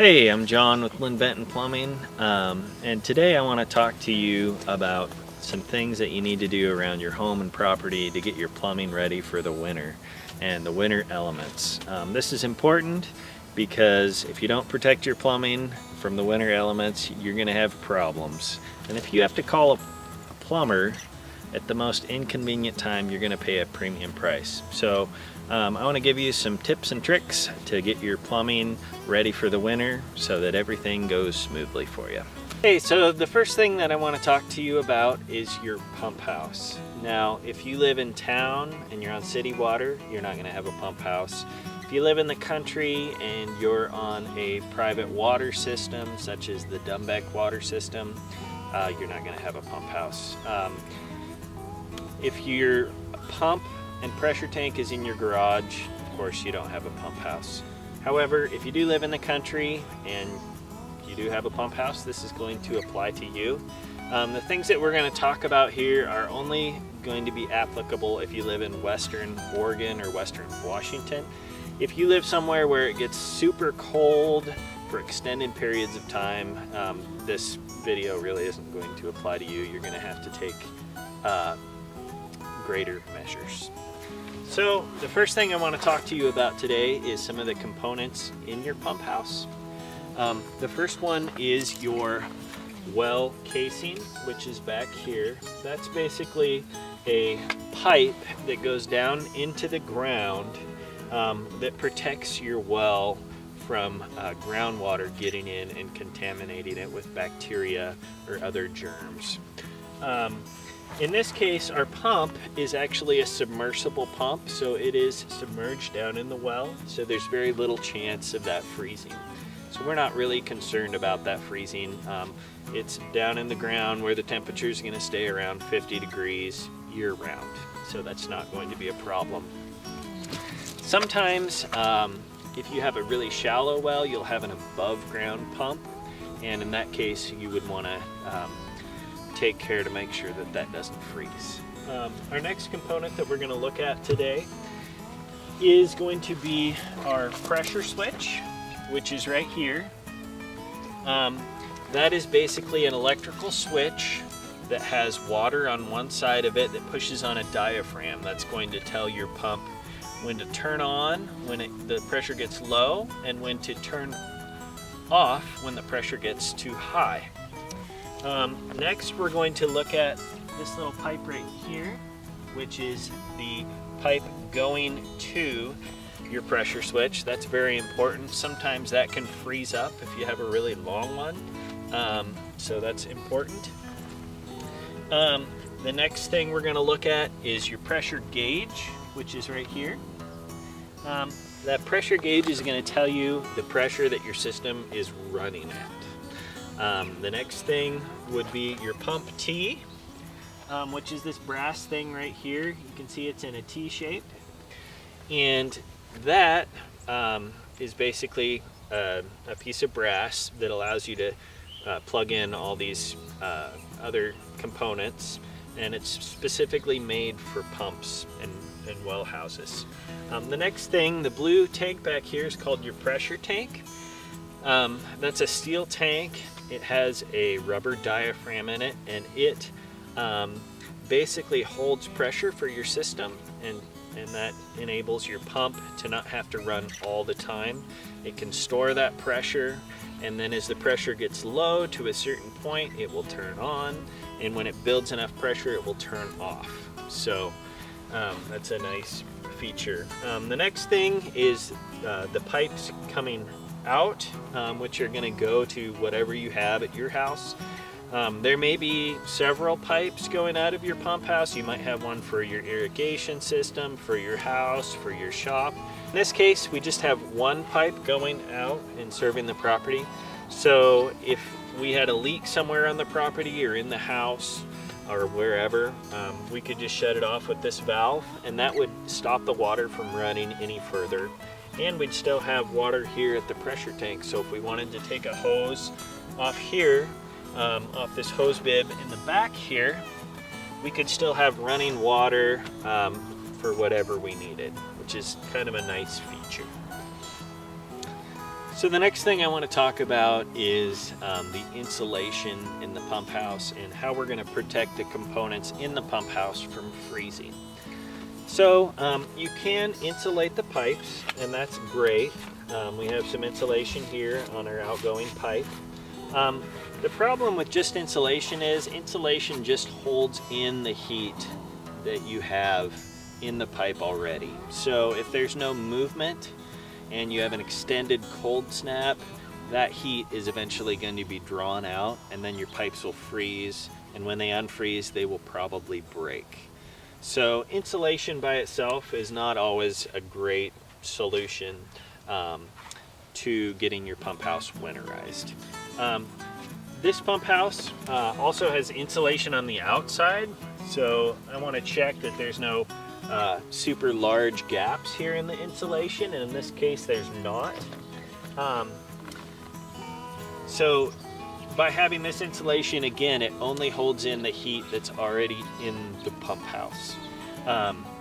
Hey, I'm John with Linn Benton Plumbing, and today I want to talk to you about some things that you need to do around your home and property to get your plumbing ready for the winter and the winter elements. This is important because if you don't protect your plumbing from the winter elements, you're going to have problems. And if you have to call a plumber at the most inconvenient time, you're going to pay a premium price. So I want to give you some tips and tricks to get your plumbing ready for the winter so that everything goes smoothly for you. Okay, so the first thing that I want to talk to you about is your pump house. Now, if you live in town and you're on city water, you're not going to have a pump house. If you live in the country and you're on a private water system, such as the Dumbeck water system, you're not going to have a pump house. If your pump and pressure tank is in your garage, of course you don't have a pump house. However, if you do live in the country and you do have a pump house, this is going to apply to you. The things that we're going to talk about here are only going to be applicable if you live in Western Oregon or Western Washington. If you live somewhere where it gets super cold for extended periods of time, this video really isn't going to apply to you. You're going to have to take greater measures. So the first thing I want to talk to you about today is some of the components in your pump house. The first one is your well casing, which is back here. That's basically a pipe that goes down into the ground that protects your well from groundwater getting in and contaminating it with bacteria or other germs. In this case, our pump is actually a submersible pump, so it is submerged down in the well, so there's very little chance of that freezing. So we're not really concerned about that freezing. It's down in the ground where the temperature is going to stay around 50 degrees year-round, so that's not going to be a problem. Sometimes, if you have a really shallow well, you'll have an above-ground pump, and in that case, you would want to take care to make sure that that doesn't freeze. Our next component that we're going to look at today is going to be our pressure switch, which is right here. That is basically an electrical switch that has water on one side of it that pushes on a diaphragm. That's going to tell your pump when to turn on when the pressure gets low and when to turn off when the pressure gets too high. Next, we're going to look at this little pipe right here, which is the pipe going to your pressure switch. That's very important. Sometimes that can freeze up if you have a really long one, so that's important. The next thing we're going to look at is your pressure gauge, which is right here. That pressure gauge is going to tell you the pressure that your system is running at. The next thing would be your pump T, which is this brass thing right here. You can see it's in a T shape, and that is basically a piece of brass that allows you to plug in all these other components, and it's specifically made for pumps and well houses. The next thing, the blue tank back here, is called your pressure tank. That's a steel tank. It has a rubber diaphragm in it, and it basically holds pressure for your system, and that enables your pump to not have to run all the time. It can store that pressure, and then as the pressure gets low to a certain point, it will turn on, and when it builds enough pressure, it will turn off. So that's a nice feature. The next thing is the pipes coming out, which are going to go to whatever you have at your house. There may be several pipes going out of your pump house. You might have one for your irrigation system, for your house, for your shop. In this case, we just have one pipe going out and serving the property. So if we had a leak somewhere on the property or in the house or wherever, we could just shut it off with this valve, and that would stop the water from running any further. And we'd still have water here at the pressure tank. So if we wanted to take a hose off here, off this hose bib in the back here, we could still have running water for whatever we needed, which is kind of a nice feature. So the next thing I want to talk about is the insulation in the pump house and how we're going to protect the components in the pump house from freezing. So you can insulate the pipes, and that's great. We have some insulation here on our outgoing pipe. The problem with just insulation is insulation just holds in the heat that you have in the pipe already. So if there's no movement and you have an extended cold snap, that heat is eventually going to be drawn out, and then your pipes will freeze, and when they unfreeze they will probably break. So insulation by itself is not always a great solution to getting your pump house winterized. This pump house also has insulation on the outside, so I want to check that there's no super large gaps here in the insulation, and in this case there's not. So by having this insulation, again, it only holds in the heat that's already in the pump house.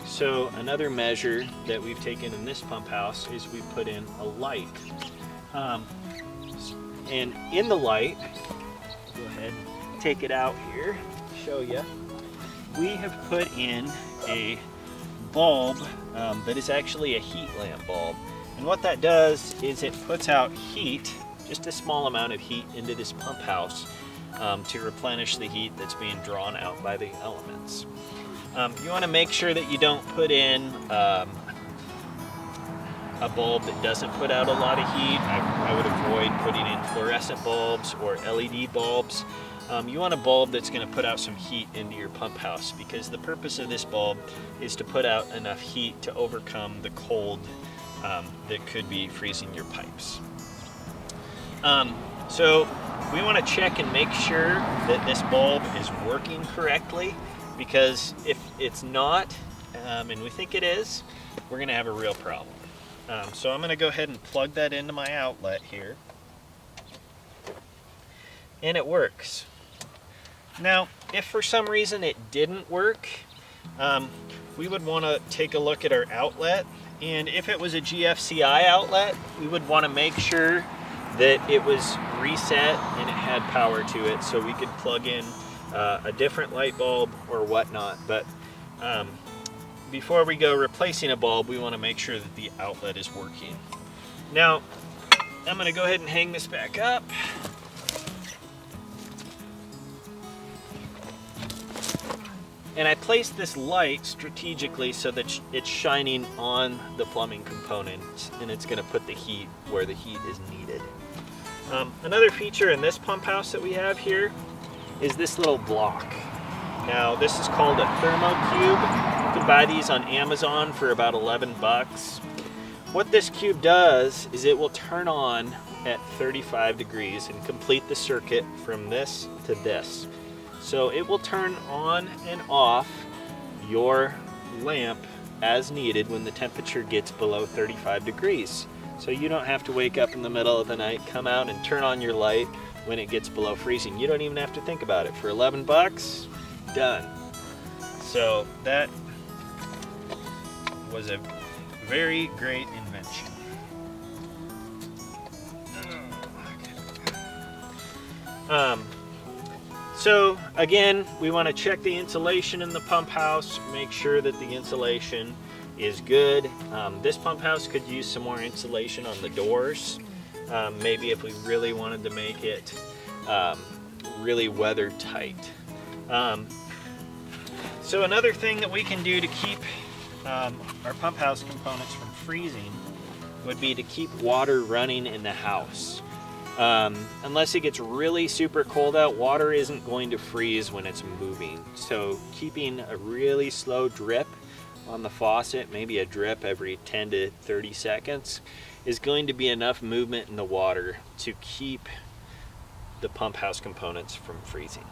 So another measure that we've taken in this pump house is we put in a light. And in the light, go ahead, take it out here, show you. We have put in a bulb that is actually a heat lamp bulb. And what that does is it puts out heat, just a small amount of heat, into this pump house to replenish the heat that's being drawn out by the elements. You want to make sure that you don't put in a bulb that doesn't put out a lot of heat. I would avoid putting in fluorescent bulbs or LED bulbs. You want a bulb that's going to put out some heat into your pump house, because the purpose of this bulb is to put out enough heat to overcome the cold that could be freezing your pipes. So we want to check and make sure that this bulb is working correctly, because if it's not, and we think it is, we're going to have a real problem. So I'm going to go ahead and plug that into my outlet here, and it works. Now, if for some reason it didn't work, we would want to take a look at our outlet, and if it was a GFCI outlet, we would want to make sure that it was reset and it had power to it, so we could plug in a different light bulb or whatnot. But before we go replacing a bulb, we want to make sure that the outlet is working. Now, I'm going to go ahead and hang this back up. And I placed this light strategically so that it's shining on the plumbing components, and it's going to put the heat where the heat is needed. Another feature in this pump house that we have here is this little block. Now, this is called a thermocube. You can buy these on Amazon for about 11 bucks. What this cube does is it will turn on at 35 degrees and complete the circuit from this to this. So it will turn on and off your lamp as needed when the temperature gets below 35 degrees. So you don't have to wake up in the middle of the night, come out and turn on your light when it gets below freezing. You don't even have to think about it. For 11 bucks, done. So that was a very great invention. So again, we want to check the insulation in the pump house, make sure that the insulation is good. This pump house could use some more insulation on the doors. Maybe if we really wanted to make it really weather tight. So another thing that we can do to keep our pump house components from freezing would be to keep water running in the house. Unless it gets really super cold out, water isn't going to freeze when it's moving. So keeping a really slow drip on the faucet, maybe a drip every 10 to 30 seconds, is going to be enough movement in the water to keep the pump house components from freezing.